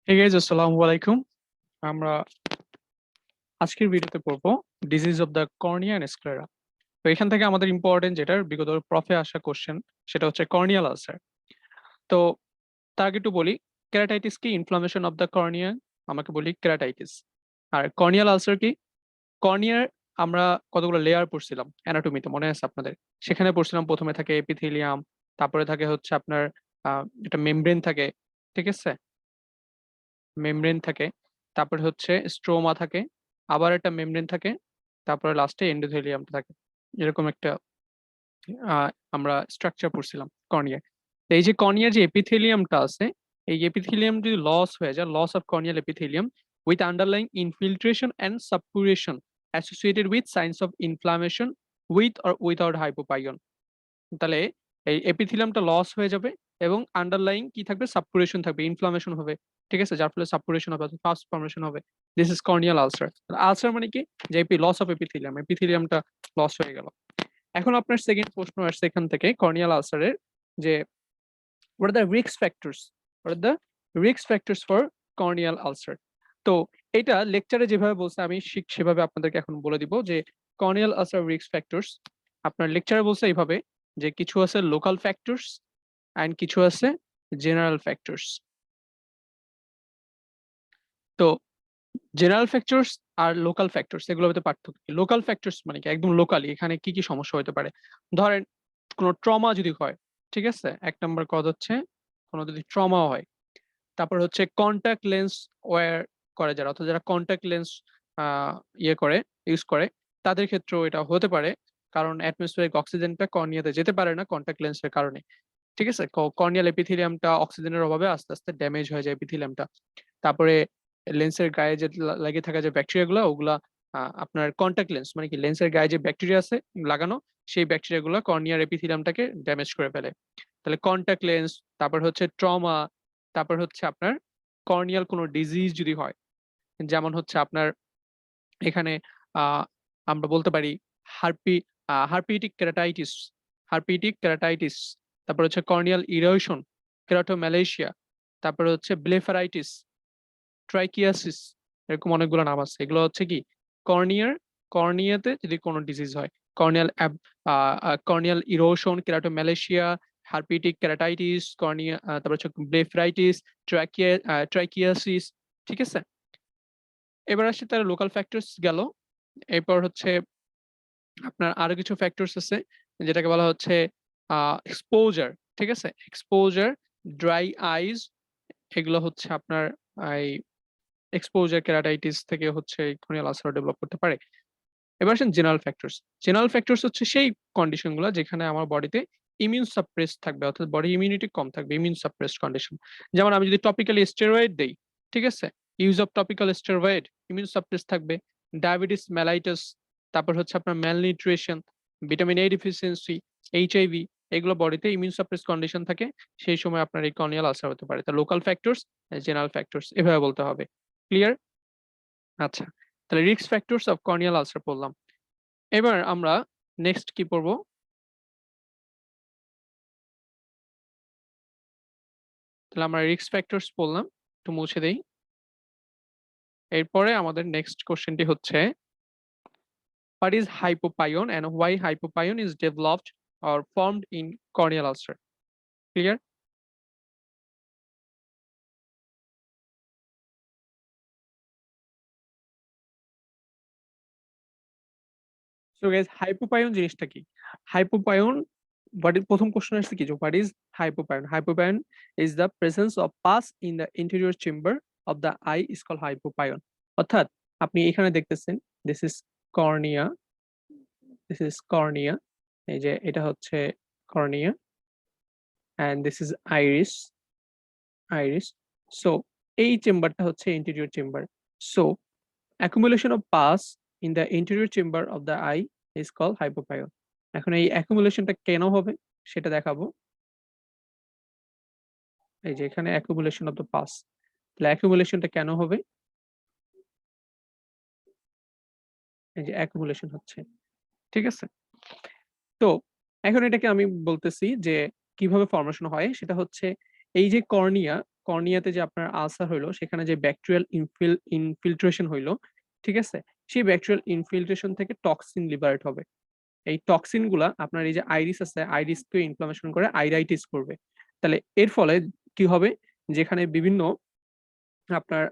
Hey guys, আসসালামু আলাইকুম। আমরা আজকের ভিডিওতে পড়বো disease of the cornea and sclera. তো এখান থেকে আমাদের ইম্পর্টেন্ট যেটা বিগত প্রফে আসা কোশ্চেন, সেটা হচ্ছে কর্নিয়াল আলসার। তো তার আগে একটু বলি, কেরাটাইটিস কি? ইনফ্লামেশন অফ দ্য কর্নিয়া, আমাকে বলি কেরাটাইটিস। আর কর্নিয়াল আলসার কি? কর্নিয়ার আমরা কতগুলো লেয়ার পড়ছিলাম অ্যানাটমিতে, মনে আছে আপনাদের? সেখানে পড়ছিলাম প্রথমে থাকে এপিথেলিয়াম, তারপরে থাকে হচ্ছে আপনার একটা মেমব্রেন থাকে, ঠিক আছে? মেমব্রেন থাকে, তারপরে হচ্ছে স্ট্রোমা থাকে, আবার একটা মেমব্রেন থাকে, তারপরে লাস্টে এন্ডোথেলিয়ামটা থাকে। এরকম একটা আমরা স্ট্রাকচার পড়ছিলাম কর্নিয়া। তো এই যে কর্নিয়ার যে এপিথেলিয়ামটা আছে, এই এপিথেলিয়াম যদি লস হয়ে যায়, loss of corneal epithelium with underlying infiltration and suppuration associated with signs of inflammation with or without hypopyon. তাহলে এই এপিথেলিয়ামটা লস হয়ে যাবে এবং আন্ডারলাইং কি থাকবে? সাবপুরেশন থাকবে, ইনফ্লামেশন হবে, ঠিক আছে? যার ফলে সাবপুরেশন হবে, ফাস্ট ফর্মেশন হবে। This is corneal ulcer. Ulcer মানে কি? যে লস অফ এপিথেলিয়াম, এপিথেলিয়ামটা লস হয়ে গেল। এখন আপনার সেকেন্ড প্রশ্ন আসছে এখান থেকে কর্নিয়াল আলসারের, যে what are the risk factors, what are the risk factors for corneal ulcer? তো এটা লেকচারে যেভাবে বলছে আমি সেভাবে আপনাদেরকে এখন বলে দিব যে কর্নিয়াল আলসার রিস্ক ফ্যাক্টরস। আপনার লেকচারে বলছে এইভাবে যে কিছু আছে লোকাল ফ্যাক্টরস এন্ড কিছু আছে জেনারেল ফ্যাক্টরস। তো জেনারেল ফ্যাক্টরস আর লোকাল ফ্যাক্টরস এগুলোর মধ্যে পার্থক্য কি? লোকাল ফ্যাক্টরস মানে কি? একদম লোকালি এখানে কি কি সমস্যা হতে পারে? ধরেন কোনো ট্রমা যদি হয়, ঠিক আছে? এক নম্বর কজ হচ্ছে কোনো যদি ট্রমা হয়। তারপর হচ্ছে কন্টাক্ট লেন্স ওয়্যার করে যারা, অর্থাৎ যারা কন্টাক্ট লেন্স ইয়ে করে, ইউজ করে, তাদের ক্ষেত্রেও এটা হতে পারে, কারণ অ্যাটমসফিয়ারিক অক্সিজেনটা কর্নিয়াতে যেতে পারে না কন্টাক্ট লেন্সের কারণে, ঠিক আছে? কর্নিয়াল এপিথেলিয়ামটা অক্সিজেনের অভাবে আস্তে আস্তে ড্যামেজ হয়ে যায় এপিথেলিয়ামটা। তারপরে লেন্সের গায়ে যে লাগে থাকা যে ব্যাকটেরিয়া গুলো, ওগুলা আপনার কন্টাক্ট লেন্স মানে কি, লেন্সের গায়ে যে ব্যাকটেরিয়া আছে লাগানো, সেই ব্যাকটেরিয়া গুলো কর্নিয়ার এপিথেলিয়ামটাকে ড্যামেজ করে ফেলে। তাহলে কন্টাক্ট লেন্স, তারপর হচ্ছে ট্রমা, তারপর হচ্ছে আপনার কর্নিয়াল কোনো ডিজিজ যদি হয়, যেমন হচ্ছে আপনার এখানে আহ আমরা বলতে পারি হার্পি হার্পিটিক কেরাটাইটিস, হার্পিটিক কেরাটাইটিস, তারপর হচ্ছে কর্নিয়াল ইরোশন, কেরাটোম্যালেশিয়া, তারপর হচ্ছে ব্লেফারাইটিস, ট্রাইকিয়াসিস, এরকম অনেকগুলো নাম আছে। এগুলো হচ্ছে কি কর্নিয়াতে যদি কোনো ডিজিজ হয়, corneal corneal erosion, keratomalacia, herpetic keratitis, cornea, তারপর হচ্ছে ব্লেফারাইটিস, ট্রাইকিয়াসিস, ঠিক আছে? এবার আসছে তার লোকাল ফ্যাক্টরস গেল। এরপর হচ্ছে আপনার আরো কিছু ফ্যাক্টরস আছে, যেটাকে বলা হচ্ছে এক্সপোজার, ঠিক আছে? এক্সপোজার, ড্রাই আইজ, এগুলো হচ্ছে আপনার এই এক্সপোজার কেরাটাইটিস থেকে হচ্ছে কর্নিয়াল আলসার ডেভেলপ করতে পারে। এবার আসেন জেনারেল ফ্যাক্টরস। জেনারেল ফ্যাক্টরস হচ্ছে সেই কন্ডিশন গুলো যেখানে আমার বডিতে ইমিউন সাপ্রেস থাকবে, অর্থাৎ বডি ইমিউনিটি কম থাকবে, ইমিউন সাপ্রেসড কন্ডিশন। যেমন আমি যদি টপিক্যালি স্টেরয়েড দেই, ঠিক আছে? Use of topical steroid, immune suppress থাকবে। ডায়াবেটিস মেলাইটাস, তারপর হচ্ছে আপনার malnutrition, vitamin A deficiency, HIV, এগুলো বডিতে ইমিউন সাপ্রেস কন্ডিশন থাকে, সেই সময় আপনার এই কর্নিয়াল আলসার হতে পারে। তা লোকাল ফ্যাক্টরস, জেনারেল ফ্যাক্টরস এভাবে বলতে হবে। ক্লিয়ার? আচ্ছা, তাহলে risk factors of corneal ulcer পড়লাম। এবার আমরা নেক্সট কি পড়বো? তাহলে আমরা রিস্ক ফ্যাক্টরস পড়লাম, একটু মুছে দেই। এরপরে আমাদের নেক্সট কোশ্চেনটি হচ্ছে what is hypopyon and why hypopyon is developed or formed in corneal ulcer. Clear? So guys, hypopyon জিনিসটা কি? হাইপোপাইন, প্রথম কোশ্চেন আসছে কি, যে what is hypopyon? Hypopyon is the presence of pus in the anterior chamber of the eye is called hypopyon. অর্থাৎ আপনি এখানে দেখতেছেন, this is cornea, this is cornea, এই যে এটা হচ্ছে cornea, and this is iris, iris. So এই চেম্বারটা হচ্ছে interior chamber. So accumulation of pus in the interior chamber of the eye is called hypopyon. এখন এই accumulationটা কেন হবে সেটা দেখাবো। এই যে এখানে accumulation of the pus, তাহলে accumulationটা কেন হবে? এই যে accumulation হচ্ছে, ঠিক আছে? তো এখন এটাকে আমি বলতেছি যে কিভাবে ফর্মেশন হয়, সেটা হচ্ছে এই যে কর্নিয়া, কর্নিয়াতে যে আপনার আলসার হইলো সেখানে যে ব্যাকটেরিয়াল ইনফিল্ট্রেশন হইলো, ঠিক আছে? সেই ব্যাকটেরিয়াল ইনফিল্ট্রেশন থেকে টক্সিন লিবারেট হবে। এই টক্সিন গুলা আপনার এই যে আইরিস আছে, আইরিসকে ইনফ্লামেশন করে আইরাইটিস করবে। তাহলে এর ফলে কি হবে, যেখানে বিভিন্ন আপনার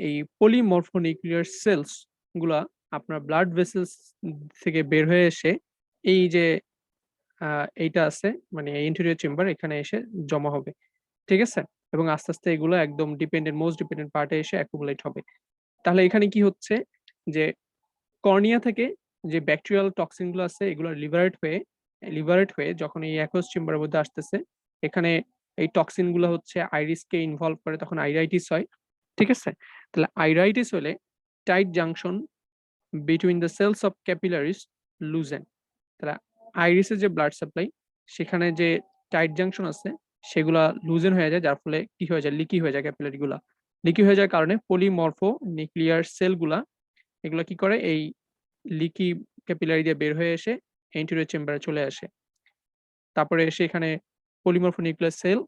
এই পলিমরফোনিউক্লিয়ার সেলস গুলা আপনার ব্লাড ভেসেলস থেকে বের হয়ে এসে এই যে এইটা আছে মানে ইন্টেরিয়র চেম্বার এখানে এসে জমা হবে, ঠিক আছে? এবং আস্তে আস্তে এগুলো একদম মোস্ট ডিপেন্ডেন্ট পার্টে এসে অ্যাকুমুলেট হবে। তাহলে এখানে কি হচ্ছে যে কর্নিয়া থেকে যে ব্যাকটেরিয়াল টক্সিন গুলো আছে এগুলো লিবারেট হয়ে যখন এই অ্যাকুয়াস চেম্বারের মধ্যে আসতেছে, এখানে এই টক্সিন গুলো হচ্ছে আইরিসকে ইনভলভ করে, তখন আইরাইটিস হয়, ঠিক আছে? তাহলে আইরাইটিস হলে tight junction between the cells of capillaries loosen. তাহলে আইরিসের যে ব্লাড সাপ্লাই সেখানে যে টাইট জাংশন আছে সেগুলা লুজেন হয়ে যায়, যার ফলে কি হয়ে যায়, লিকি হয়ে যায়, ক্যাপিলারি গুলা লিকি হয়ে যাওয়ার কারণে পলিমরফো নিউক্লিয়ার সেল গুলা এগুলা কি করে, এই লিকি ক্যাপিলারি দিয়ে বের হয়ে এসে এন্টেরিয়র চেম্বারে চলে আসে। তারপরে এসে এখানে polymorphonuclear cell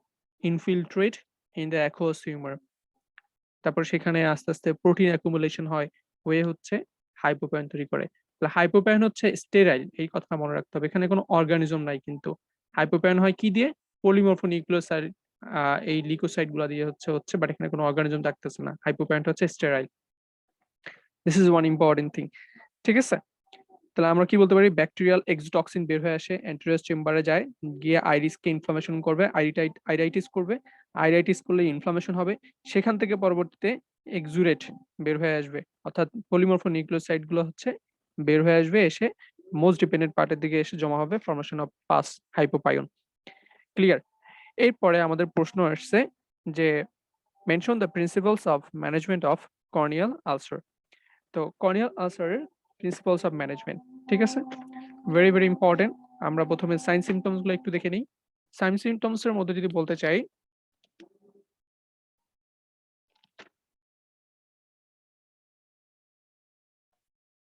infiltrate in the aqueous humour. তারপর সেখানে আস্তে আস্তে প্রোটিন অ্যাকুমুলেশন হয়, হয়ে হচ্ছে হাইপোপায়ন তৈরি করে। তাহলে হাইপোপায়ন হচ্ছে স্টেরাইল, এই কথা মনে রাখতে হবে। এখানে কোনো অর্গানিজম নাই কিন্তু। হাইপোপায়ন হয় কি দিয়ে? পলিমরফোনিউক্লিওসাইড এই লিকোসাইড গুলা দিয়ে হচ্ছে বাট এখানে কোনো অর্গানিজম থাকতেছে না। হাইপোপায়নটা হচ্ছে sterile. This is one important thing, ঠিক আছে? তাহলে আমরা কি বলতে পারি, ব্যাকটেরিয়াল এক্সোটক্সিন বের হয়ে আসে, এন্টেরিয়র চেম্বারে যায়, গিয়ে আইরিসকে ইনফ্লামেশন করবে, আইরাইটিস করবে, আইরাইটিস করলে ইনফ্লামেশন হবে, সেখান থেকে পরবর্তীতে এক্সুরেট বের হয়ে আসবে, অর্থাৎ পলিমরফোনিউক্লিওসাইড গুলো হচ্ছে বের হয়ে আসবে, এসে মোস্ট ডিপেন্ডেন্ট পার্টের দিকে এসে জমা হবে, ফর্মেশন অফ পাস হাইপোপায়ন। ক্লিয়ার? এরপরে আমাদের প্রশ্ন আসছে যে mention the principles of management of corneal ulcer. তো কর্নিয়াল আলসারের প্রিন্সিপালস অফ ম্যানেজমেন্ট, ঠিক আছে? Very very important. আমরা প্রথমে সাইন সিমটমস গুলো একটু দেখে নিই। সাইন সিমটমস এর মধ্যে যদি বলতে চাই,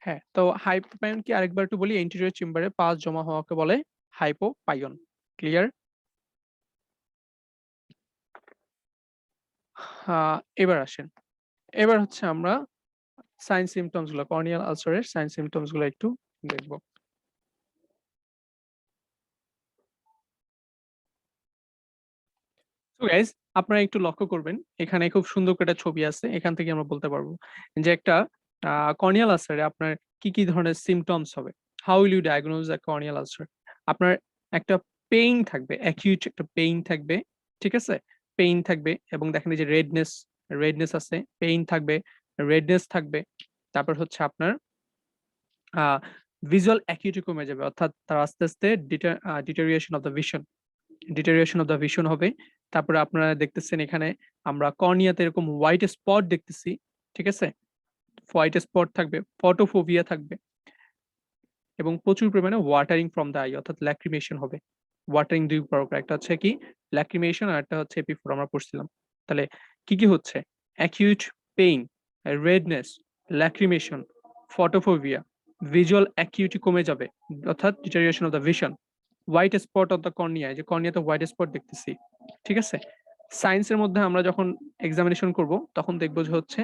হ্যাঁ, তো হাইপোপায়ন কি আরেকবার একটু বলি, এন্টেরিয়র চেম্বারে পাস জমা হওয়াকে বলে হাইপোপায়ন। ক্লিয়ার? এবার আসেন, এবার হচ্ছে আমরা সাইন সিমটমস গুলো, কর্নিয়াল আলসারের সাইন সিমটমস গুলো একটু দেখবো। সো গাইস, আপনারা একটু লক্ষ্য করবেন, এখানে খুব সুন্দর করে একটা ছবি আছে, এখান থেকে আমরা বলতে পারবো যে একটা কর্নিয়াল আলসারে আপনার কি কি ধরনের সিমটমস হবে। How will you diagnose a corneal ulcer? আপনার একটা পেইন থাকবে, অ্যাকিউট একটা পেইন থাকবে, ঠিক আছে? পেইন থাকবে এবং দেখেন এই যে রেডনেস আছে, পেইন থাকবে, রেডনেস থাকবে। তারপর হচ্ছে আপনার ভিজুয়াল অ্যাকিউটি কমে যাবে, অর্থাৎ তার আস্তে আস্তে ডিটেরিয়েশন অফ দ্য ভিশন হবে। তারপরে আপনারা দেখতেছেন এখানে আমরা কর্নিয়াতে এরকম হোয়াইট স্পট দেখতেছি, ঠিক আছে? হোয়াইট স্পট থাকবে, ফটোফোবিয়া থাকবে এবং প্রচুর পরিমাণে ওয়াটারিং ফ্রম দ্য আই, অর্থাৎ ল্যাক্রিমেশন হবে। ওয়াটারিং দুই প্রকার, একটা হচ্ছে কি ল্যাক্রিমেশন আর একটা হচ্ছে এপিফোর আমরা পড়ছিলাম। তাহলে কি কি হচ্ছে? Acute pain, redness, lacrimation, photophobia, visual acuity কমে যাবে, অর্থাৎ deterioration of the vision, white spot of the cornea, যে কর্নিয়াতে হোয়াইট স্পট দেখতেছি, ঠিক আছে? সায়েন্সের মধ্যে আমরা যখন এক্সামিনেশন করব তখন দেখবো যে হচ্ছে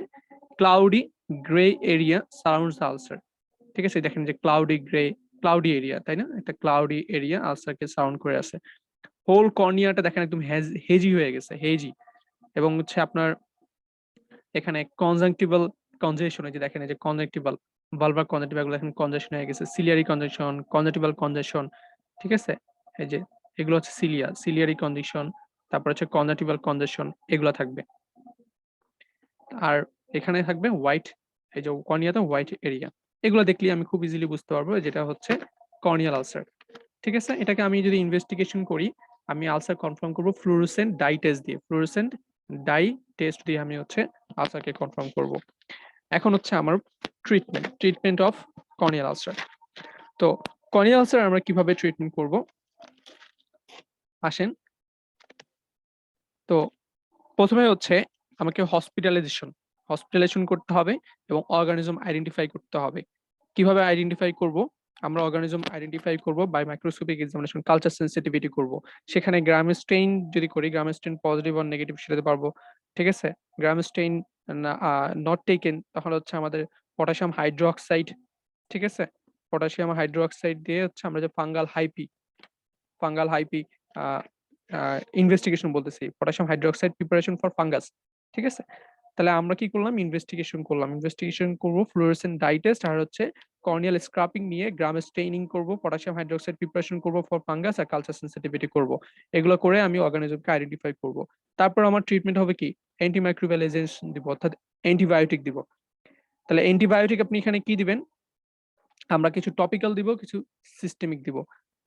cloudy grey area surrounds the ulcer, ঠিক আছে? দেখেন যে ক্লাউডি এরিয়া, তাই না? একটা ক্লাউডি এরিয়া আলসারকে সারাউন্ড করে আছে। হোল কর্নিয়াটা দেখেন একদম হেজি হয়ে গেছে, হেজি। এবং হচ্ছে আপনার এখানে কনজাংটিভাল কনজেশন, এই যে দেখেন এই যে কনজাংটিভাল ভালভার কনজাংটিভা গুলো এখন কনজেশন হয়ে গেছে, সিলিয়ারি কনজেশন, কনজাংটিভাল কনজেশন, ঠিক আছে? এই যে এগুলো হচ্ছে সিলিয়ারি কনজেশন, তারপর হচ্ছে কনজাংটিভাল কনজেশন, এগুলো থাকবে। আর এখানে থাকবে হোয়াইট, এই যে কর্নিয়াতে হোয়াইট এরিয়া, এগুলো দেখলে আমি খুব ইজিলি বুঝতে পারবো যেটা হচ্ছে কর্নিয়াল আলসার, ঠিক আছে? এটাকে আমি যদি ইনভেস্টিগেশন করি, আমি আলসার কনফার্ম করব ফ্লুরোসেন্ট ডাই টেস্ট দিয়ে, ফ্লুরোসেন্ট ডাই টেস্ট দিয়ে আমি হচ্ছে আলসারকে কনফার্ম করব। এখন হচ্ছে আমার ট্রিটমেন্ট অফ কর্নিয়াল আলসার। তো কর্নিয়াল আলসার আমরা কিভাবে ট্রিটমেন্ট করব, আসেন। তো প্রথমে হচ্ছে আমাকে হসপিটালাইজেশন করতে হবে এবং অর্গানিজম আইডেন্টিফাই করতে হবে। কিভাবে আইডেন্টিফাই করব? আমরা অর্গানিজম আইডেন্টিফাই করব by microscopic examination, culture sensitivity করব। সেখানে গ্রাম স্টেইন যদি করি, gram stain positive or negative সেটাতে পারবো। ঠিক আছে, গ্রাম স্টেইন নট টেকেন, তাহলে হচ্ছে আমাদের পটাশিয়াম হাইড্রোক্সাইড, ঠিক আছে, পটাশিয়াম হাইড্রোক্সাইড দিয়ে হচ্ছে আমরা যে ফাঙ্গাল হাইপি ইনভেস্টিগেশন বলতেছি, potassium hydroxide preparation for fungus. ঠিক আছে, তাহলে আমরা কি করলাম, ইনভেস্টিগেশন করব ফ্লোরোসেন্ট ডাই টেস্ট আর হচ্ছে কর্নিয়াল স্ক্রাপিং নিয়ে গ্রাম স্টেইনিং করব, পটাশিয়াম হাইড্রোক্সাইড প্রিপারেশন করব ফর ফাঙ্গাস আর কালচার সেন্সিটিভিটি করব। এগুলো করে আমি অর্গানিজমকে আইডেন্টিফাই করব। তারপর আমার ট্রিটমেন্ট হবে কি, অ্যান্টিমাইক্রোবিয়াল এজেন্ট দিব, অর্থাৎ অ্যান্টিবায়োটিক দিব। তাহলে অ্যান্টিবায়োটিক আপনি এখানে কি দিবেন, আমরা কিছু টপিক্যাল দিব, কিছু সিস্টেমিক দিব।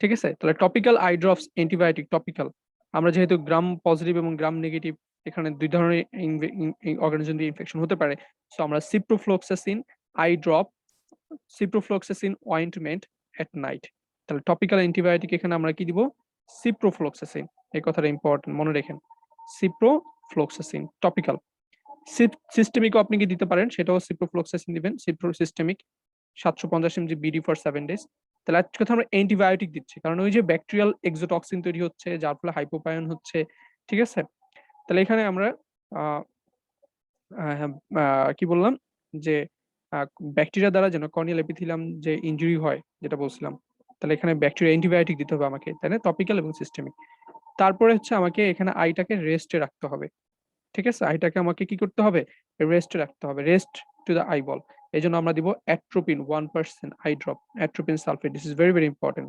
ঠিক আছে, তাহলে topical eye drops antibiotic topical, আমরা যেহেতু গ্রাম পজিটিভ এবং গ্রাম নেগেটিভ, এখানে দুই ধরনের অর্গানিজম দিয়ে ইনফেকশন হতে পারে, সো আমরা ciprofloxacin I drop, ciprofloxacin ointment at night. তাহলে টপিক্যাল অ্যান্টিবায়োটিক এখানে আমরা কি দিব, সিপ্রোফ্লক্সাসিন, এই কথাটা ইম্পর্টেন্ট মনে রাখেন, সিপ্রোফ্লক্সাসিন টপিক্যাল। সিস্টেমিকও আপনি কি দিতে পারেন, সেটাও সিপ্রোফ্লক্সাসিন দিবেন, Cipro systemic 750 mg BD for 7 days. তাহলে আজকে কথা আমরা অ্যান্টিবায়োটিক দিচ্ছি, কারণ ওই যে ব্যাকটেরিয়াল এক্সোটক্সিন তৈরি হচ্ছে, যার ফলে হাইপোপায়ন হচ্ছে। ঠিক আছে, তাহলে এখানে আমরা কি বললাম যে ব্যাকটেরিয়া দ্বারা যেন কর্নিয়াল এপিথেলিয়াম যে ইনজুরি হয় যেটা বলছিলাম, তাহলে এখানে ব্যাকটেরিয়া অ্যান্টিবায়োটিক দিতে হবে আমাকে, তাই না, টপিক্যাল এবং সিস্টেমিক। তারপরে হচ্ছে আমাকে এখানে আইটাকে রেস্টে রাখতে হবে। ঠিক আছে, আইটাকে আমাকে কি করতে হবে, রেস্টে রাখতে হবে, রেস্ট টু দ্য আইবল। এই জন্য আমরা দিব atropine 1% I drop, atropine sulphate, this is very very important.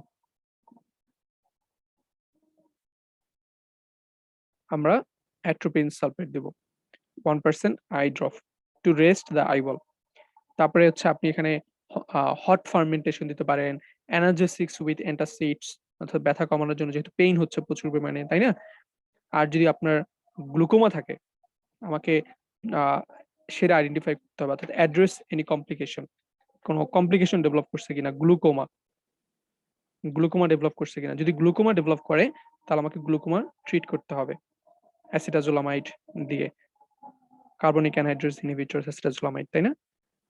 আমরা অ্যাট্রোপিন সালফেট দিব 1% I drop to rest the eyeball. তারপরে হচ্ছে আপনি এখানে হট ফার্মেন্টেশন দিতে পারেন, অ্যানালজেসিক্স উইথ অ্যান্টাসিডস, অর্থাৎ ব্যথা কমানোর জন্য, যেহেতু পেইন হচ্ছে প্রচুর পরিমাণে, তাই না। আর যদি আপনার গ্লুকোমা থাকে, আমাকে সেটা আইডেন্টিফাই করতে হবে, অর্থাৎ অ্যাড্রেস এনি কমপ্লিকেশন, কোনো কমপ্লিকেশন ডেভেলপ করছে কিনা, গ্লুকোমা ডেভেলপ করছে কিনা। যদি গ্লুকোমা ডেভেলপ করে, তাহলে আমাকে গ্লুকোমা ট্রিট করতে হবে অ্যাসিটাজোলামাইড দিয়ে, কার্বনিক অ্যানহাইড্রেস ইনহিবিটর অ্যাসিটাজোলামাইড, তাই না।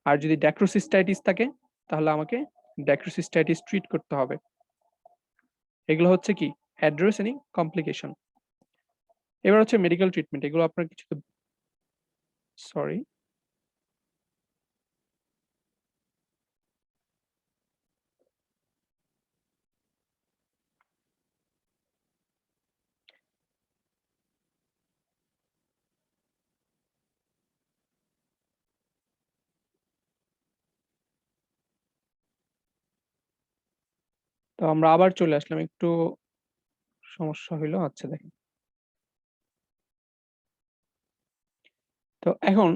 আর যদি ড্যাক্রোসিস্টাইটিস থাকে, তাহলে আমাকে ড্যাক্রোসিস্টাইটিস ট্রিট করতে হবে। এগুলো হচ্ছে কি অ্যাড্রেস এনি কমপ্লিকেশন। এবার হচ্ছে মেডিকেল ট্রিটমেন্ট, এগুলো আপনার কিছু, সরি তো আমরা আবার চলে আসলাম, একটু সমস্যা হইলো, আচ্ছা দেখেন। তো এখন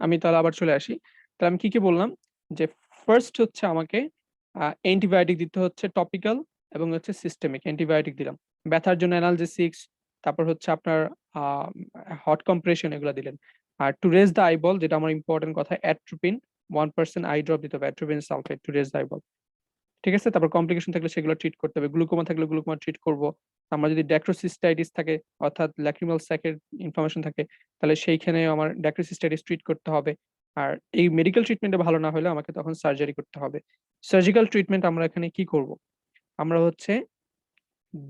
আমি তাহলে আবার চলে আসি, তাহলে আমি কি বললাম, যে ফার্স্ট হচ্ছে আমাকে অ্যান্টিবায়োটিক দিতে হচ্ছে টপিক্যাল এবং হচ্ছে সিস্টেমিক অ্যান্টিবায়োটিক দিলাম, ব্যথার জন্য অ্যানালজেসিক্স, তারপর হচ্ছে আপনার হট কম্প্রেশন এগুলো দিলেন। আর টু রেজ দ্য আইবল, যেটা আমার ইম্পর্টেন্ট কথা, অ্যাট্রোপিন 1% আই ড্রপ দিতে হবে, atropine sulphate to raise the eyeball. ঠিক আছে, তারপর কমপ্লিকেশন থাকলে সেগুলো ট্রিট করতে হবে, গ্লুকোমা থাকলে গ্লুকোমা ট্রিট করব। আমরা যদি ড্যাক্রোসিস্টাইটিস থাকে, অর্থাৎ ল্যাক্রিমাল স্যাকের ইনফরমেশন থাকে, তাহলে সেইখানে আমার ড্যাক্রোসিস্টাইটিস ট্রিট করতে হবে। আর এই মেডিকেল ট্রিটমেন্টে ভালো না হলে আমাকে তখন সার্জারি করতে হবে। সার্জিক্যাল ট্রিটমেন্ট আমরা এখানে কি করব, আমরা হচ্ছে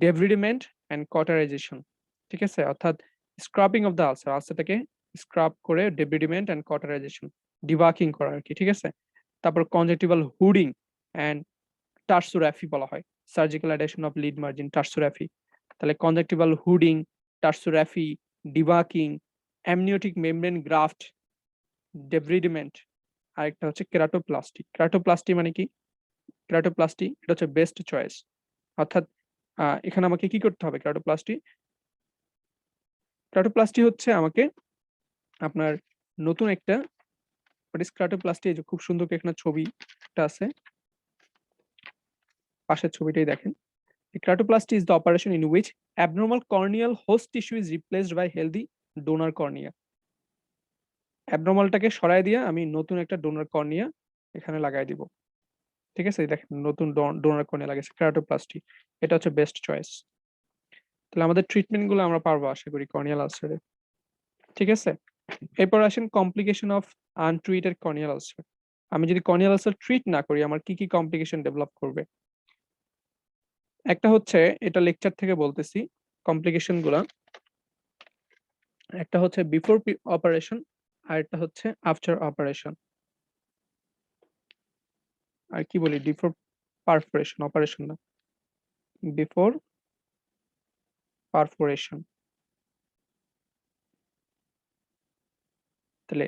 ডেভরিডমেন্ট এন্ড কটারাইজেশন। ঠিক আছে, অর্থাৎ স্ক্রাবিং অফ দ্য আলসার, আলসারটাকে স্ক্রাব করে ডেভরিডমেন্ট এন্ড কটারাইজেশন, ডিবাকিং করা আর কি। ঠিক আছে, তারপর কনজেক্টিভাল হুডিং এন্ড টার্সোরাফি বলা হয়, surgical adhesion of lid margin tarsorrhaphy. তাহলে conjunctival hooding, tarsorrhaphy, debulking, amniotic membrane graft, debridement, আরেকটা হচ্ছে কেরাটোপ্লাস্টি। কেরাটোপ্লাস্টি মানে কি, কেরাটোপ্লাস্টি এটা হচ্ছে বেস্ট চয়েস, অর্থাৎ এখানে আমাকে কি করতে হবে, কেরাটোপ্লাস্টি, কেরাটোপ্লাস্টি হচ্ছে আমাকে আপনার নতুন একটা কেরাটোপ্লাস্টি, এই যে খুব সুন্দর এখানে ছবিটা আছে, পাশের ছবিটাই দেখেন। Keratoplasty is the operation in which abnormal corneal host tissue is replaced by healthy donor cornea. অ্যাবনর্মালটাকে সরায় দিয়ে আমি নতুন একটা ডোনার কর্নিয়া এখানে লাগাই দিব। ঠিক আছে, দেখেন নতুন ডোনার কর্নিয়া লাগাইছে, কেরাটোপ্লাস্টি, এটা হচ্ছে বেস্ট চয়েস। তাহলে আমাদের ট্রিটমেন্ট গুলো আমরা পারবো আশা করি কর্নিয়াল আলসারে। ঠিক আছে, এরপর আসেন complication of untreated corneal ulcer. আমি যদি কর্নিয়াল আলসার ট্রিট না করি আমার কি কি কমপ্লিকেশন ডেভেলপ করবে। একটা হচ্ছে, এটা লেকচার থেকে বলতেছি কমপ্লিকেশন গুলা। একটা হচ্ছে বিফোর অপারেশন, আর একটা হচ্ছে আফটার অপারেশন। আর কি বলি, বিফোর পারফোরেশন, অপারেশন না, বিফোর পারফোরেশন। তাহলে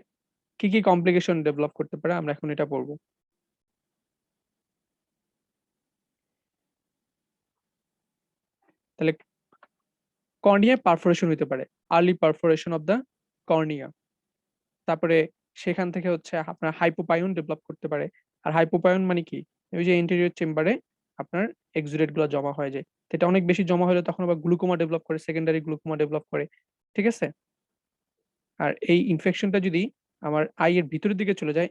কি কি কমপ্লিকেশন ডেভেলপ করতে পারে আমরা এখন এটা পড়বো। তাহলে কর্নিয়া পারফোরেশন হতে পারে, early perforation of the cornea. তারপরে সেখান থেকে হচ্ছে আপনার হাইপোপায়ন ডেভেলপ করতে পারে। আর হাইপোপায়ন মানে কি, ওই যে ইন্টেরিয়র চেম্বারে আপনার এক্সুডেট গুলো জমা হয়ে যায়, এটা অনেক বেশি জমা হলে তখন আবার গ্লুকোমা ডেভেলপ করে, সেকেন্ডারি গ্লুকোমা ডেভেলপ করে। ঠিক আছে। আর এই ইনফেকশনটা যদি আমার আই এর ভিতরের দিকে চলে যায়,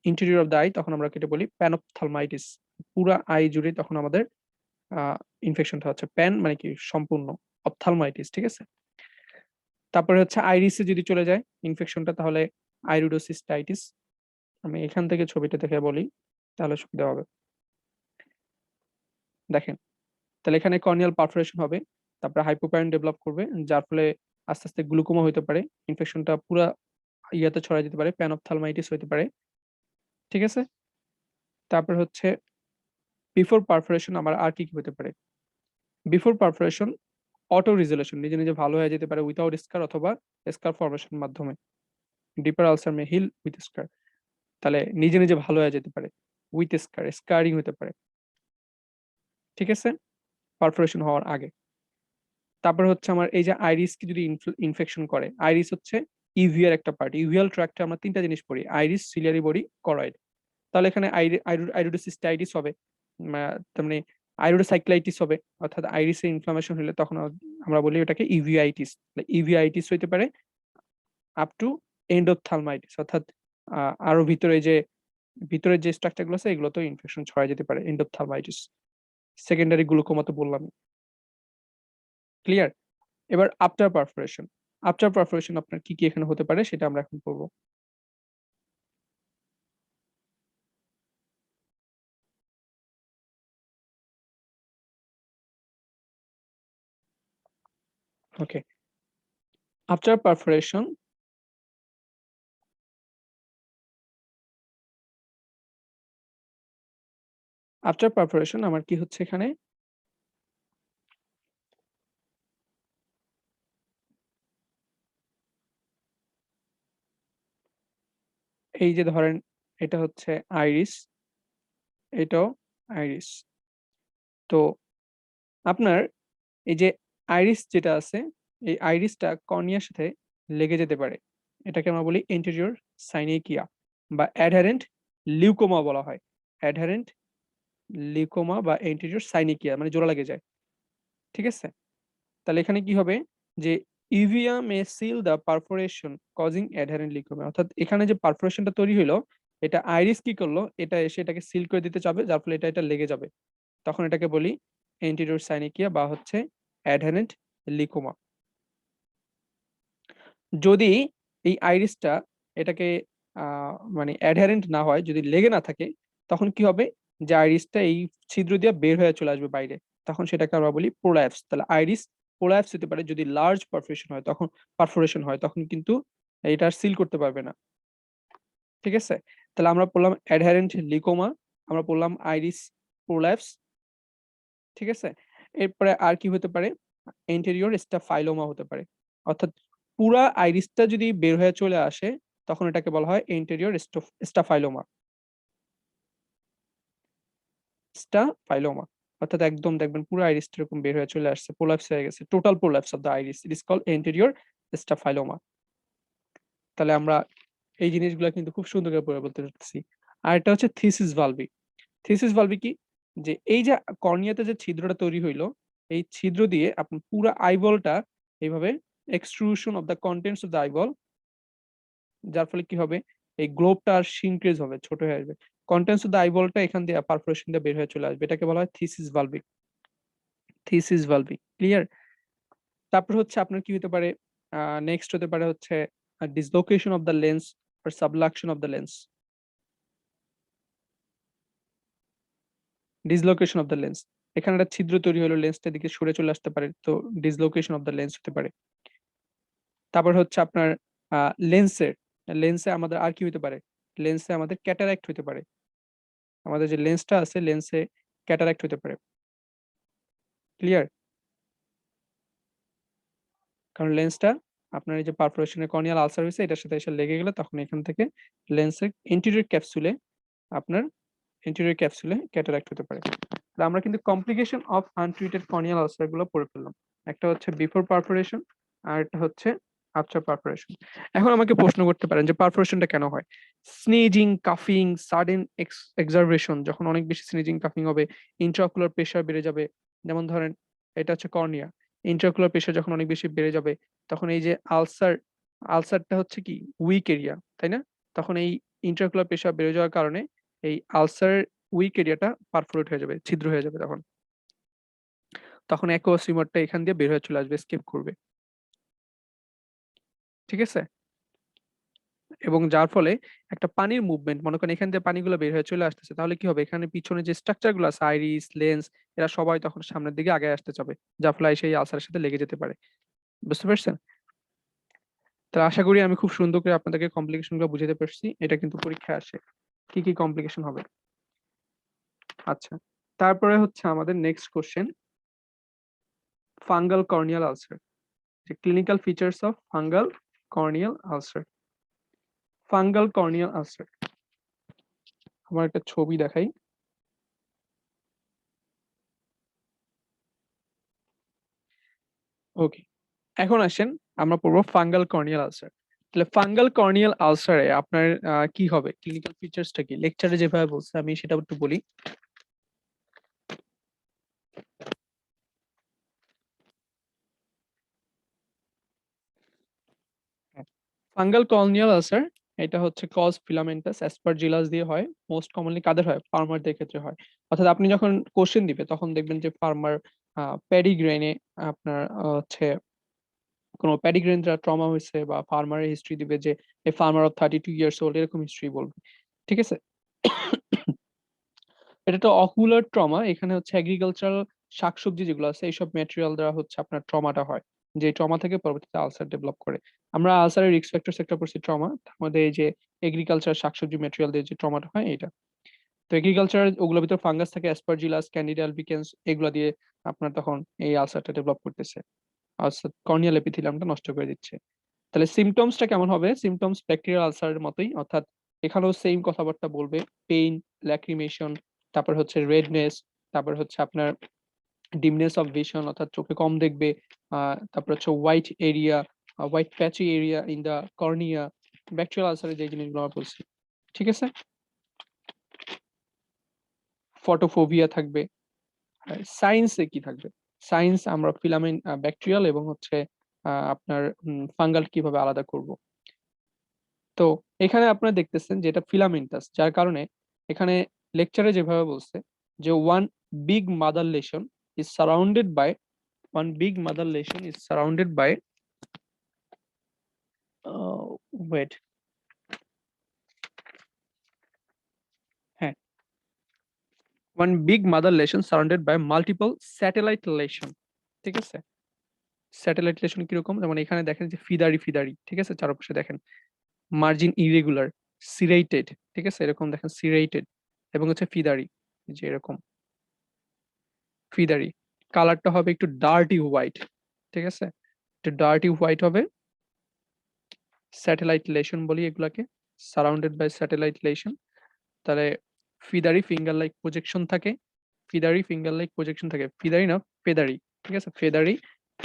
ইন্টেরিয়র অফ দ্য আই, তখন আমরা কেটে বলি প্যানপথলমাইটিস। পুরা আই জুড়ে তখন আমাদের ইনফেকশনটা হচ্ছে, প্যান মানে কি সম্পূর্ণ, অপথলমাইটিস। ঠিক আছে। তারপরে হচ্ছে আইরিসে যদি চলে যায় ইনফেকশনটা, তাহলে আইরিডোসিস্টাইটিস। আমি এখান থেকে ছবিটা দেখে বলি তাহলে সুবিধা হবে। দেখেন, তাহলে এখানে কর্নিয়াল পারফোরেশন হবে, তারপরে হাইপোপায়ন ডেভেলপ করবে, যার ফলে আস্তে আস্তে গ্লুকোমা হতে পারে, ইনফেকশনটা পুরো ইয়াতে ছড়াই যেতে পারে, প্যানপথলমাইটিস হতে পারে। ঠিক আছে। তারপর হচ্ছে বিফোর পারফোরেশন আমার আর কি কি হতে পারে। বিফোর পারফোরেশন অটো রিজলিউশন, নিজে নিজে ভালো হয়ে যেতে পারে উইথাউট স্কার অথবা স্কার ফরমেশন মাধ্যমে। ডিপার আলসার মে হিল উইথ স্কার, তাহলে নিজে নিজে ভালো হয়ে যেতে পারে উইথ স্কার, স্কারিং হতে পারে। ঠিক আছে, পারফোরেশন হওয়ার আগে। তারপর হচ্ছে আমার এই যে আইরিস কি যদি ইনফেকশন করে, আইরিস হচ্ছে ইভিয়ার একটা পার্ট। ইভিয়াল ট্র্যাক্টে আমরা তিনটা জিনিস পড়ি, আইরিস, সিলিয়ারি বডি, করয়েড। তাহলে এখানে আইরোডোসিস্টাইটিস হবে, তার মানে আইরোডোসাইক্লাইটিস হবে, অর্থাৎ আইরিসে ইনফ্লামেশন হলে তখন আমরা বলি ওটাকে ইভিআইটিস। ইভিআইটিস হইতে পারে আপ টু এন্ডোপথ্যালমাইটিস, অর্থাৎ আরো ভিতরের যে স্ট্রাকচার গুলো আছে এগুলো তো ইনফেকশন ছড়াই যেতে পারে, এন্ডোপথ্যালমাইটিস। সেকেন্ডারি গ্লুকোমা তো বললাম। ক্লিয়ার। এবার আফটার পারফোরেশন, আফটার পারফোরেশন আপনার কি কি এখানে হতে পারে সেটা আমরা এখন পড়বো। ওকে, আফটার পারফোরেশন, আফটার পারফোরেশন আমার কি হচ্ছে এখানে, এই যে ধরেন এটা হচ্ছে আইরিস, এটাও আইরিস। তো আপনার এই যে আইরিস যেটা আছে, এই আইরিসটা কর্নিয়ার সাথে লেগে যেতে পারে, এটাকে আমরা বলি এন্টেরিয়র সাইনেকিয়া বা অ্যাডহারেন্ট লিউকোমা বলা হয়। অ্যাডহারেন্ট লিউকোমা বা এন্টেরিয়র সাইনেকিয়া মানে জোড়া লেগে যায়। ঠিক আছে। তাহলে এখানে কি হবে যে ইভিয়া মে সিল দ্য পারফোরেশন কজিং অ্যাডহারেন্ট লিউকোমা, অর্থাৎ এখানে যে পারফোরেশনটা তৈরি হলো, এটা আইরিস কি করলো, এটা এসে এটাকে সিল করে দিতে চাবে, যার ফলে এটা লেগে যাবে। তখন এটাকে বলি এন্টেরিয়র সাইনেকিয়া বা হচ্ছে অ্যাডহারেন্ট লিউকোমা। যদি এই আইরিসটা এটাকে মানে অ্যাডহারেন্ট না হয়, যদি লেগে না থাকে, তখন কি হবে যে আইরিসটা এই ছিদ্র দিয়ে বের হয়ে চলে আসবে বাইরে, তখন সেটাকে আমরা বলি প্রোল্যাপস। তাহলে আইরিস প্রোল্যাপস হতে পারে যদি লার্জ পারফোরেশন হয়, তখন কিন্তু এটা সিল করতে পারবে না। ঠিক আছে। তাহলে আমরা বললাম অ্যাডহারেন্ট লিকোমা, আমরা বললাম আইরিস প্রোল্যাপস। ঠিক আছে। এরপরে আর কি হতে পারে, এন্টেরিয়র স্টাফাইলোমা হতে পারে, অর্থাৎ পুরা আইরিসটা যদি বের হয়ে চলে আসে, তখন এটাকে বলা হয় এন্টেরিয়র স্টাফাইলোমা। স্টাফাইলোমা অর্থাৎ একদম দেখবেন পুরো আইরিসটা এরকম বের হয়ে চলে আসছে, প্রোল্যাপস হয়ে গেছে, total prolapse of the iris, it is called anterior staphyloma. তাহলে আমরা এই জিনিসগুলো কিন্তু খুব সুন্দর করে পড়ে বলতে পারতেছি। আর এটা হচ্ছে থিসিস ভালভি। থিসিস ভালভি কি, যে এই যে কর্নিয়াতে যে ছিদ্রটা তৈরি হইলো, এই ছিদ্র দিয়ে আপনি পুরো আইবলটা এইভাবে extrusion of the contents of the eyeball, যার ফলে কি হবে, এই গ্লোবটা আর সিনক্রিজ হবে, ছোট হয়ে আসবে, কন্টেন্টস অফ দ্য আইবলটা এখান দিয়ে পারফোরেশন দিয়ে বের হয়ে চলে আসবে, এটাকে বলা হয় থিসিস ভালভি। Thesis ভালভি clear. তারপর হচ্ছে আপনার কি হতে পারে, নেক্সট হতে পারে হচ্ছে dislocation of the lens or subluxation of the lens, dislocation of the lens, এখানে একটা ছিদ্র তৈরি হলো, লেন্সটা দিকে সরে চলে আসতে পারে, তো ডিসলোকেশন অফ দ্য লেন্স হতে পারে। তারপর হচ্ছে আপনার লেন্সে আমাদের আর কি হতে পারে, লেন্সে আমাদের ক্যাটারাক্ট হতে পারে, আমাদের যে লেন্সটা আছে লেন্সে ক্যাটারাক্ট হতে পারে। ক্লিয়ার? কারণ লেন্সটা আপনার এই যে পারফোরেশনের কর্নিয়াল আলসার হয়েছে এটার সাথে এসে লেগে গেলে তখন এখান থেকে লেন্সের ইন্টেরিয়র ক্যাপসুলে ক্যাটারাক্ট হতে পারে। আমরা কিন্তু complication of untreated corneal ulcer গুলো পড়ে ফেললাম। একটা হচ্ছে বিফোর পারফোরেশন আর একটা হচ্ছে আফটার পারফোরেশন। এখন আমাকে প্রশ্ন করতে পারেন যে পারফোরেশনটা কেন হয়? স্নেজিং, কাফিং, সাডেন এক্সারভেশন, যখন অনেক বেশি স্নেজিং কাফিং হবে, ইন্ট্রাঅকুলার প্রেসার বেড়ে যাবে। যেমন ধরেন এটা হচ্ছে কর্নিয়া, ইন্ট্রাঅকুলার প্রেসার যখন অনেক বেশি বেড়ে যাবে তখন এই যে আলসারটা হচ্ছে কি উইক এরিয়া, তাই না? তখন এই ইন্ট্রাঅকুলার প্রেসার বেড়ে যাওয়ার কারণে এই আলসারের উইক এরিয়াটা পারফোরেট হয়ে যাবে, ছিদ্র হয়ে যাবে। তখন অ্যাকুয়াস রিমোটটা এখান দিয়ে বের হয়ে চলে আসবে, এসকেপ করবে। ঠিক আছে? এবং যার ফলে একটা পানির মুভমেন্ট, মনে করেন এখান দিয়ে পানিগুলো বের হয়ে চলে আসতেছে, তাহলে কি হবে, এখানে পিছনে যে স্ট্রাকচার গুলো আছে আইরিস, লেন্স, এরা সবাই তখন সামনের দিকে আগে আসতে যাবে, যার ফলে সেই আলসারের সাথে লেগে যেতে পারে। বুঝতে পারছেন? তো আশা করি আমি খুব সুন্দর করে আপনাদেরকে কমপ্লিকেশন গুলো বুঝাতে পারছি। এটা কিন্তু পরীক্ষায় আসে কি কি কমপ্লিকেশন হবে। আচ্ছা, তারপরে হচ্ছে আমাদের next question, fungal corneal ulcer, যে clinical features of fungal corneal ulcer. Fungal corneal ulcer, আমার একটা ছবি দেখাই। ওকে, এখন আসেন আমরা পড়বো ফাঙ্গাল কর্নিয়াল আলসার। তাহলে ফাঙ্গাল কর্নিয়াল আলসারে আপনার কি হবে, ক্লিনিক্যাল ফিচার্সটা কি, লেকচারে যেভাবে বলছে আমি সেটা একটু বলি। ফাঙ্গাল কর্নিয়াল আলসার এটা হচ্ছে কজ ফিলামেন্টাস অ্যাসপারজিলাস দিয়ে হয়। মোস্ট কমনলি কাদের হয়? ফার্মারদের ক্ষেত্রে হয়। অর্থাৎ আপনি যখন কোশ্চেন দিবে তখন দেখবেন যে ফার্মার প্যাডি গ্রেনে আপনার হচ্ছে কোনো প্যাডি গ্রেন যারা ট্রমা হয়েছে বা ফার্মারের হিস্ট্রি দিবে যে a farmer of 32 years old, এরকম হিস্ট্রি বলবে। ঠিক আছে? এটা তো অকুলার ট্রমা, এখানে হচ্ছে এগ্রিকালচারাল শাকসবজি যেগুলো আছে এইসব ম্যাটেরিয়াল দ্বারা হচ্ছে আপনার ট্রমাটা হয়, যে ট্রমা থেকে পরবর্তীতে আলসার ডেভেলপ করে। আমরা আলসারের রিস্ক ফ্যাক্টর একটা পড়ছি ট্রমা, তার মধ্যে এই যে এগ্রিকালচার শাকসবজি ম্যাটেরিয়াল দিয়ে যে ট্রমাটা হয় এটা। তো এগ্রিকালচার ওগুলোর ভিতর ফাঙ্গাস থাকে, অ্যাসপারজিলাস, ক্যান্ডিডা আলবিকেন্স, এগুলো দিয়ে আপনার তখন এই আলসারটা ডেভেলপ করতেছে, আলসার কর্নিয়াল এপিথেলিয়ামটা নষ্ট করে দিচ্ছে। তাহলে সিমটমসটা কেমন হবে? সিমটমস ব্যাকটেরিয়াল আলসারের মতোই, অর্থাৎ এখানেও সেম কথাবার্তা বলবে, পেইন, ল্যাক্রিমেশন, তারপর হচ্ছে রেডনেস, তারপর হচ্ছে আপনার ডিমনেস অফ ভিশন, অর্থাৎ চোখে কম দেখবে, তারপর হচ্ছে white patchy area in the cornea, bacterial আলসারে যে জিনিসগুলো আমরা বলছি। ঠিক আছে? ফটোফোবিয়া থাকবে। সায়েন্সে কি থাকবে? সায়েন্স আমরা ফিলামেন্ট ব্যাকটেরিয়াল এবং হচ্ছে আপনার ফাঙ্গাল কিভাবে আলাদা করব। তো এখানে আপনারা দেখতেছেন যে এটা ফিলামেন্টাস, যার কারণে এখানে লেকচারে যেভাবে বলছে যে big mother lesion is surrounded by one big mother lesion is surrounded by wait হ্যাঁ, one big mother lesion surrounded by multiple satellite lesion। ঠিক আছে? স্যাটেলাইট লেশন কিরকম, যেমন এখানে দেখেন যে ফিদারি, ঠিক আছে, চারপাশে দেখেন মার্জিন ইরেগুলার, সিরেটেড, ঠিক আছে, এরকম দেখেন সিরেটেড, এবং হচ্ছে ফিদারি, যে এরকম ফিদারি। কালারটা হবে একটু ডার্টি হোয়াইট, ঠিক আছে, একটু ডার্টি হোয়াইট হবে। স্যাটেলাইট লেশন বলি এগুলাকে, সারাউন্ডেড বাই স্যাটেলাইট লেশন। তাহলে ফিদারি ফিঙ্গার লাইক প্রজেকশন থাকে, ফিদারি না ফেদারি, ঠিক আছে, ফেদারি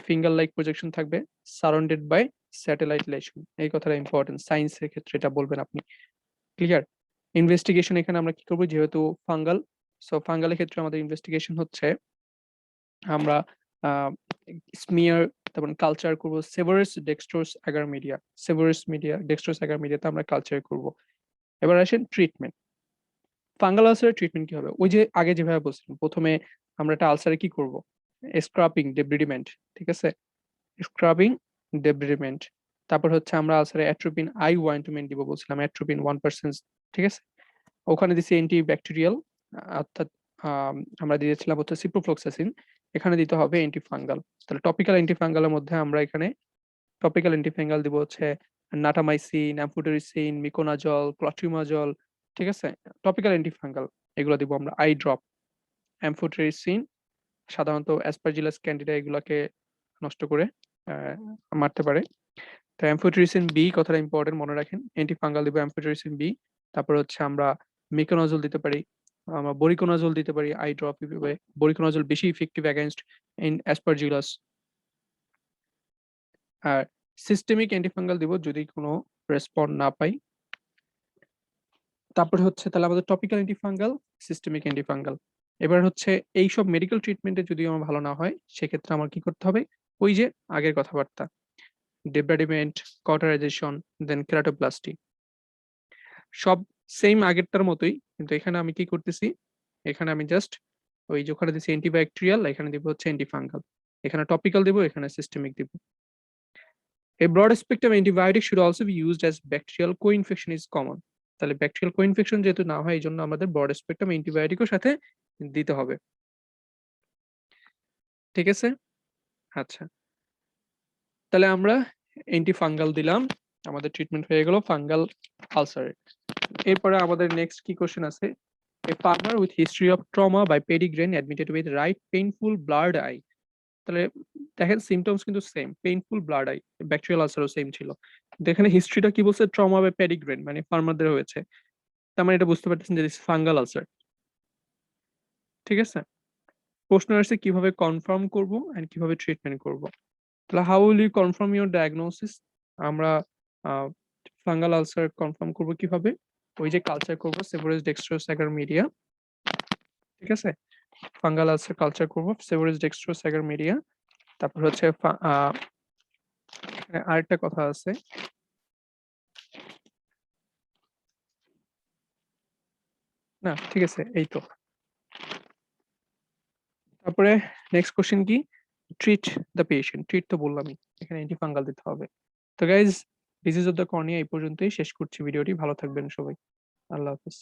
ফিঙ্গার লাইক প্রজেকশন থাকবে, সারাউন্ডেড বাই স্যাটেলাইট লেশন। এই কথাটা ইম্পর্টেন্ট, সায়েন্সের ক্ষেত্রে এটা বলবেন আপনি। ক্লিয়ার? ইনভেস্টিগেশন এখানে আমরা কি করবো, যেহেতু ফাঙ্গাল, সো ফাঙ্গালের ক্ষেত্রে আমাদের ইনভেস্টিগেশন হচ্ছে আমরা স্মিয়ার, তারপর কালচার করবো সেভারাস ডেক্সট্রোস অ্যাগারমিডিয়াতে আমরা কালচার করব। এবার আসেন ট্রিটমেন্ট। ফাঙ্গাল আলসারের ট্রিটমেন্ট কি হবে? ওই যে আগে যেভাবে বলছিলাম, প্রথমে আমরা একটা আলসারে কি করব, স্ক্রাবিং ডেব্রিডিমেন্ট, ঠিক আছে, স্ক্রাবিং ডেব্রিডিমেন্ট। তারপর হচ্ছে আমরা আলসারে অ্যাট্রোপিন আই ওয়াইন্টমেন্ট দিব বলছিলাম, অ্যাট্রোপিন 1%, ঠিক আছে। ওখানে দিছি অ্যান্টিব্যাকটেরিয়াল, অর্থাৎ আমরা দিয়েছিলাম হচ্ছে সিপ্রোফ্লক্সাসিন, এখানে দিতে হবে অ্যান্টিফাঙ্গাল। তাহলে টপিক্যাল অ্যান্টিফাঙ্গালের মধ্যে আমরা এখানে টপিক্যাল অ্যান্টিফাঙ্গাল দিব হচ্ছে নাটামাইসিন, অ্যাম্ফোটেরিসিন, মিকোনাজল, ক্লট্রিমাজল, ঠিক আছে। টপিক্যাল অ্যান্টিফাঙ্গাল এগুলো দিব আমরা। আই ড্রপ, অ্যাম্ফোটেরিসিন সাধারণত অ্যাসপারজিলাস ক্যান্ডিডা এগুলাকে নষ্ট করে মারতে পারে। তো অ্যাম্ফোটেরিসিন বি কথাটা ইম্পর্টেন্ট, মনে রাখেন। অ্যান্টিফাঙ্গাল দিব অ্যাম্ফোটেরিসিন বি। তারপর হচ্ছে আমরা মিকোনাজল দিতে পারি, আমরা বরিকোনাজল দিতে পারি আই ড্রপ হিসেবে। বরিকোনাজল বেশি ইফেক্টিভ অ্যাগেইনস্ট ইন অ্যাসপারজিলাস। আর সিস্টেমিক অ্যান্টিফাঙ্গাল দিব যদি কোনো রেসপন্ড না পাই। তারপর হচ্ছে তাহলে আমাদের টপিক্যাল অ্যান্টিফাঙ্গাল, সিস্টেমিক অ্যান্টিফাঙ্গাল। এবার হচ্ছে এইসব মেডিকেল ট্রিটমেন্টে যদি আমার ভালো না হয় সেক্ষেত্রে আমার কি করতে হবে, ওই যে আগের কথাবার্তা, ডেব্রাডিমেন্ট, কটারাইজেশন, দেন কেরাটোপ্লাস্টি, সব সেম আগেরটার মতোই, কিন্তু এখানে আমি কি করতেছি, এখানে আমি জাস্ট ওই যে ওখানে দিচ্ছি অ্যান্টিব্যাকটেরিয়াল, এখানে দিব হচ্ছে অ্যান্টিফাঙ্গাল, এখানে টপিক্যাল দিব, এখানে সিস্টেমিক দিব। A broad spectrum antibiotic should also be used as bacterial co-infection is common. তাহলে ব্যাকটেরিয়াল co-infection যেহেতু না হয় এই জন্য আমাদের ব্রড স্পেকট্রাম অ্যান্টিবায়োটিকও সাথে দিতে হবে, ঠিক আছে। আচ্ছা, তাহলে আমরা অ্যান্টিফাঙ্গাল দিলাম, আমাদের ট্রিটমেন্ট হয়ে গেল ফাঙ্গাল আলসারের। এরপরে আমাদের নেক্সট কি কোশ্চেন আছে, a farmer with history of trauma by pedigree admitted with right painful blurred eye। তাহলে দেখেন সিমটমস কিন্তু same, painful blood eye, bacterial আলসারও সেম ছিল। এখানে হিস্ট্রিটা কি বলছে, ট্রমা বা পেডিগ্রেন, মানে ফার্মারদের হয়েছে, তার মানে এটা বুঝতে পারতেছেন যে ফাঙ্গাল আলসার, ঠিক আছে। প্রশ্ন আসছে কিভাবে কনফার্ম করব এন্ড কিভাবে ট্রিটমেন্ট করব। তাহলে how will you confirm your diagnosis, আমরা ফাঙ্গাল আলসার কনফার্ম করব কিভাবে, ওই যে কালচার করব সেবোরেজ ডেক্সট্রোস অ্যাগার মিডিয়া, ঠিক আছে। ফাঙ্গাল আলসার কালচার করব সেবোরেজ ডেক্সট্রোস অ্যাগার মিডিয়া। তারপর হচ্ছে আরেকটা কথা আছে, না ঠিক আছে এই তো। তারপরে নেক্সট কোশ্চেন কি, ট্রিট দ্য পেশেন্ট, ট্রিট তো বললামই, এখানে অ্যান্টিফাঙ্গাল দিতে হবে। তো guys, disease of the cornea এই পর্যন্তই শেষ করছি ভিডিওটি, ভালো থাকবেন সবাই, আল্লাহ হাফেজ।